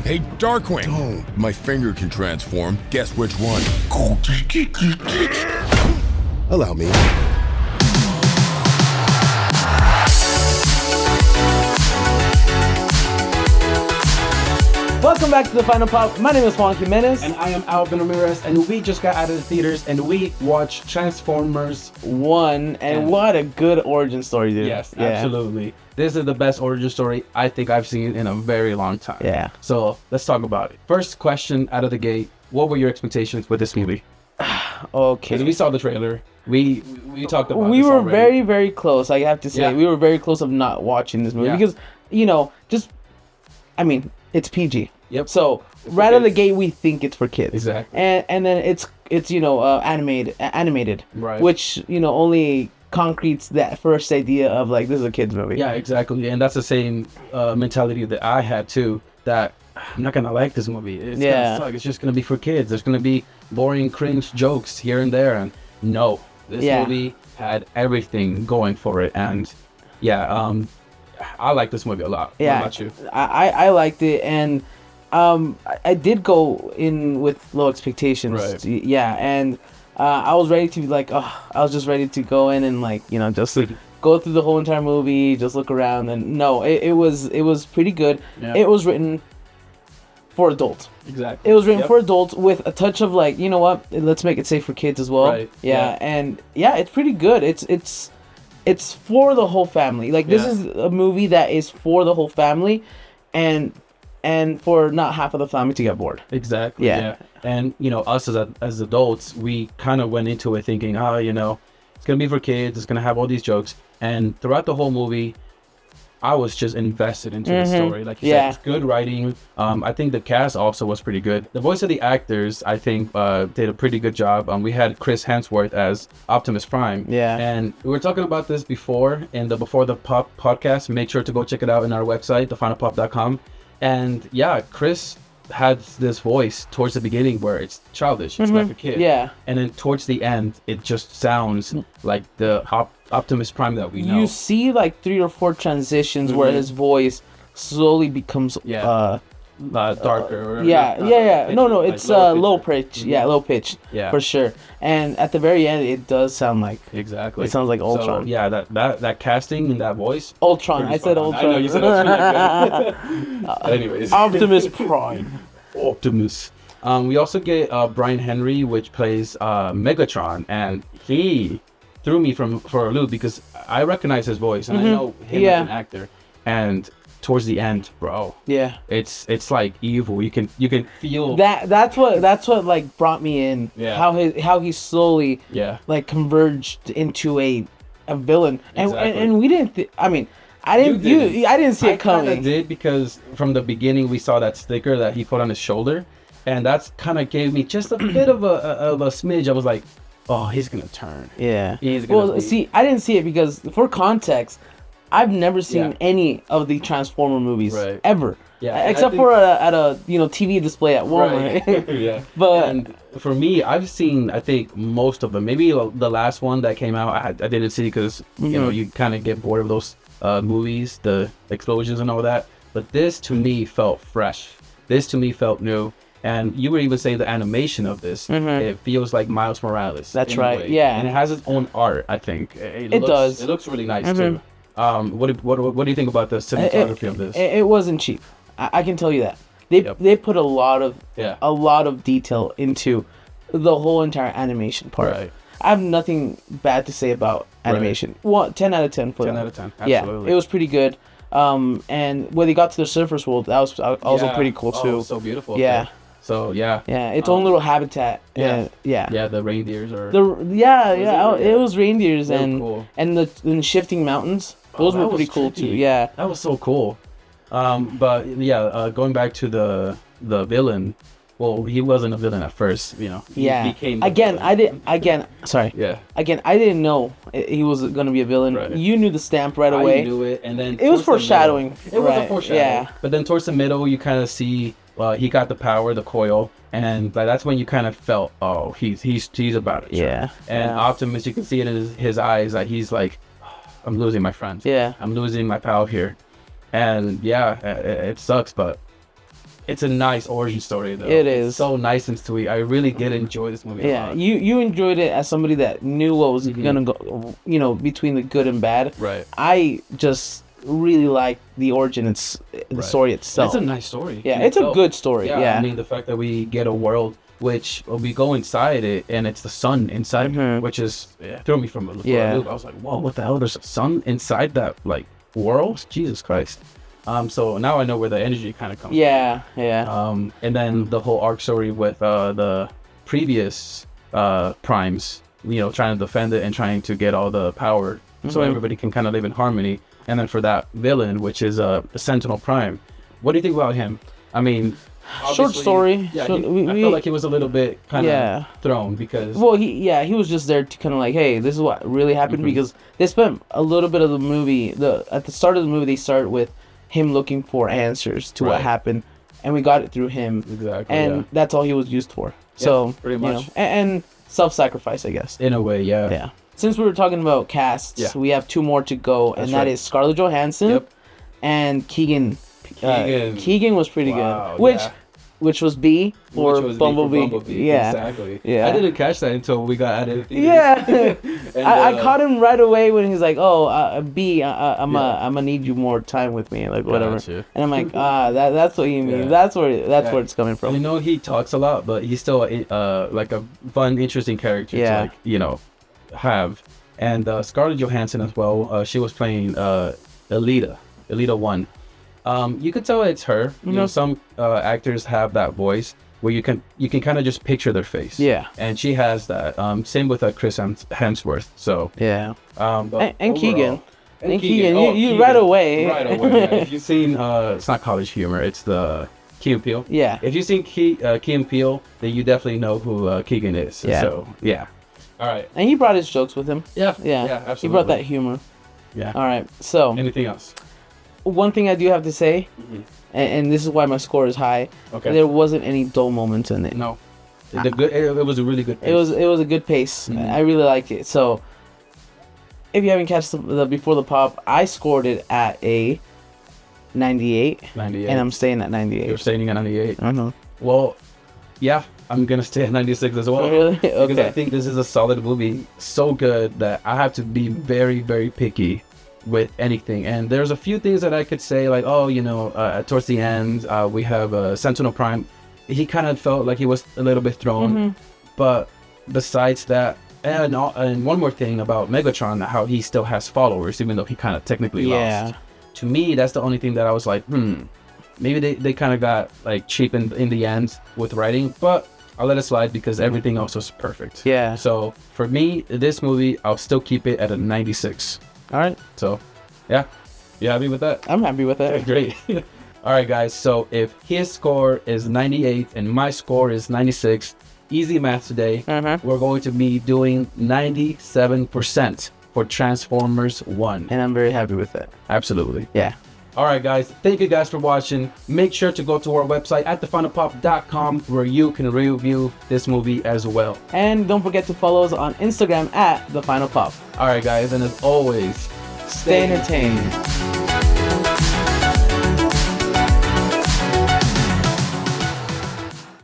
Hey, Darkwing! Don't. My finger can transform. Guess which one? Allow me. Welcome back to the Final Pop. My name is Juan Jimenez. And I am Alvin Ramirez, and we just got out of the theaters and we watched Transformers 1, and what a good origin story, dude. Yes, absolutely. This is the best origin story I think I've seen in a very long time. Yeah. So let's talk about it. First question out of the gate, what were your expectations with this movie? Okay. Because we saw the trailer. We talked about We this were already. very, very close, I have to say. Yeah. We were very close of not watching this movie because, it's PG. Yep. So It's right for out of the kids. gate, we think it's for kids. Exactly. And then it's animated, Right. which only concretes that first idea of like this is a kids movie. Yeah, exactly. And that's the same mentality that I had too, that I'm not gonna like this movie. It's gonna suck. It's just gonna be for kids. There's gonna be boring, cringe jokes here and there. And no, this movie had everything going for it. And I like this movie a lot. Yeah. What about you? I liked it, and I did go in with low expectations. Right. Yeah, and I was ready to I was just ready to go in and just go through the whole entire movie, just look around, and no, it was pretty good. Yeah. It was written for adults. Exactly. It was written for adults with a touch of let's make it safe for kids as well. Right. Yeah, and it's pretty good. It's for the whole family. This is a movie that is for the whole family, and for not half of the family to get bored. Exactly. Yeah. And us as adults, we kind of went into it thinking, it's gonna be for kids. It's gonna have all these jokes. And throughout the whole movie, I was just invested into the story. Like you said, it's good writing. I think the cast also was pretty good. The voice of the actors, I think, did a pretty good job. We had Chris Hemsworth as Optimus Prime. Yeah. And we were talking about this before in the Before the Pop podcast. Make sure to go check it out in our website, thefinalpop.com. And yeah, Chris had this voice towards the beginning where it's childish. It's like a kid. Yeah. And then towards the end, it just sounds like the Optimus Prime that we know. You see 3 or 4 transitions where his voice slowly becomes darker. No, it's low pitch. Yeah, low pitch. Yeah, for sure. And at the very end, it does sound like exactly. It sounds like Ultron. So, yeah, that casting and that voice. Ultron. I said Ultron. I know you said Ultron. Anyways, Optimus Prime. Optimus. We also get Brian Henry, which plays Megatron, and he threw me for a loop because I recognize his voice and I know him as an actor. And towards the end, bro, it's like evil. You can feel that. That's what brought me in. Yeah. How he slowly converged into a villain. Exactly. And we didn't. I didn't see it coming. I did because from the beginning we saw that sticker that he put on his shoulder, and that's kind of gave me just a bit of a smidge. I was like, oh, he's gonna turn. Yeah. He's gonna see, I didn't see it because for context, I've never seen any of the Transformer movies ever. Yeah. Except for at a TV display at Walmart. Right. Yeah. But and for me, I've seen I think most of them. Maybe the last one that came out I didn't see because you kind of get bored of those movies, the explosions and all that. But this to me felt fresh. This to me felt new. And you were even saying the animation of this, it feels like Miles Morales. That's right, yeah. And it has its own art, I think. It does. It looks really nice too. What do you think about the cinematography of this? It wasn't cheap. I can tell you that. They put a lot of detail into the whole entire animation part. Right. I have nothing bad to say about animation. Well, 10 out of 10 for 10 them. out of 10. Absolutely. Yeah, it was pretty good. And when they got to the surface world, that was also pretty cool too. So beautiful. Yeah. Okay. So yeah. Yeah, its own little habitat. Yeah. Yeah. The reindeers are. It was reindeers cool. and the shifting mountains. Those were pretty cool too. Yeah. That was so cool. But yeah, going back to the villain. Well, he wasn't a villain at first, He became Again, I didn't know he was gonna be a villain. Right. You knew the stamp right away. I knew it, and then it was foreshadowing. It was a foreshadowing. Yeah. But then towards the middle, you kind of see he got the power, the coil, and that's when you kind of felt, oh, he's about it. Yeah. And Optimus, you can see it in his eyes that he's like, I'm losing my friend. Yeah. I'm losing my pal here, and yeah, it sucks, but it's a nice origin story though. It is. It's so nice and sweet. I really did enjoy this movie a Yeah, lot. you enjoyed it as somebody that knew what was gonna go, between the good and bad. Right. I just really like the origin, the story itself. It's a nice story. Yeah, in it's a itself. good story. Yeah. I mean, the fact that we get a world which we go inside it and it's the sun inside, which is threw me from a loop. I was like, whoa, what the hell? There's a sun inside that like world? Jesus Christ. So now I know where the energy kind of comes. Yeah. And then the whole arc story with the previous primes, trying to defend it and trying to get all the power so everybody can kind of live in harmony. And then for that villain, which is a Sentinel Prime, what do you think about him? I mean, short story. Yeah, So I feel like he was a little bit kind of Yeah. thrown because. Well, he was just there to kind of like, hey, this is what really happened, because they spent a little bit of the movie. At the start of the movie, they start with him looking for answers to what happened, and we got it through him. Exactly. And that's all he was used for. So pretty much. And self-sacrifice, I guess. In a way, yeah. Yeah. Since we were talking about casts, we have 2 more to go, and that is Scarlett Johansson and Keegan. Keegan was pretty good. Which was B for Bumblebee. Yeah. Exactly. Yeah. I didn't catch that until we got added. Yeah. And, I caught him right away when he's like, "Oh, B, I'm gonna need you more time with me, like whatever." Gotcha. And I'm like, that's what you mean. Yeah. That's where it's coming from. I know he talks a lot, but he's still like a fun, interesting character to have. And Scarlett Johansson as well. She was playing Alita 1. You could tell it's her. You know, some actors have that voice where you can kind of just picture their face. Yeah. And she has that. Same with Chris Hemsworth. So Yeah. but And Keegan. And Keegan. Keegan, you right away. Right away. Yeah. If you've seen, it's not College Humor. It's the Key and Peele. Yeah. If you've seen Key and Peele, then you definitely know who Keegan is. Yeah. So yeah. All right. And he brought his jokes with him. Yeah. Yeah. Absolutely. He brought that humor. Yeah. All right. So Anything else? one thing I do have to say, and this is why my score is high. Okay. There wasn't any dull moments in it. No. It was a really good pace. It was a good pace. I really liked it. So if you haven't catched the before the pop, I scored it at a 98. 98. And I'm staying at 98. You're staying at 98. I know. Well, yeah, I'm gonna stay at 96 as well. Really? Because Okay. I think this is a solid movie, so good that I have to be very, very picky with anything. And there's a few things that I could say, like, towards the end, we have Sentinel Prime. He kind of felt like he was a little bit thrown, but besides that, and one more thing about Megatron, how he still has followers, even though he kind of technically lost. To me, that's the only thing that I was like, maybe they kind of got like cheap in the end with writing, but I'll let it slide because everything else was perfect. Yeah. So for me, this movie, I'll still keep it at a 96. All right. So, yeah. You happy with that? I'm happy with it. Great. All right, guys. So if his score is 98 and my score is 96, easy math today. We're going to be doing 97% for Transformers 1. And I'm very happy with it. Absolutely. Yeah. All right, guys. Thank you guys for watching. Make sure to go to our website at thefinalpop.com where you can review this movie as well. And don't forget to follow us on Instagram at The Final Pop. All right, guys. And as always, Stay entertained.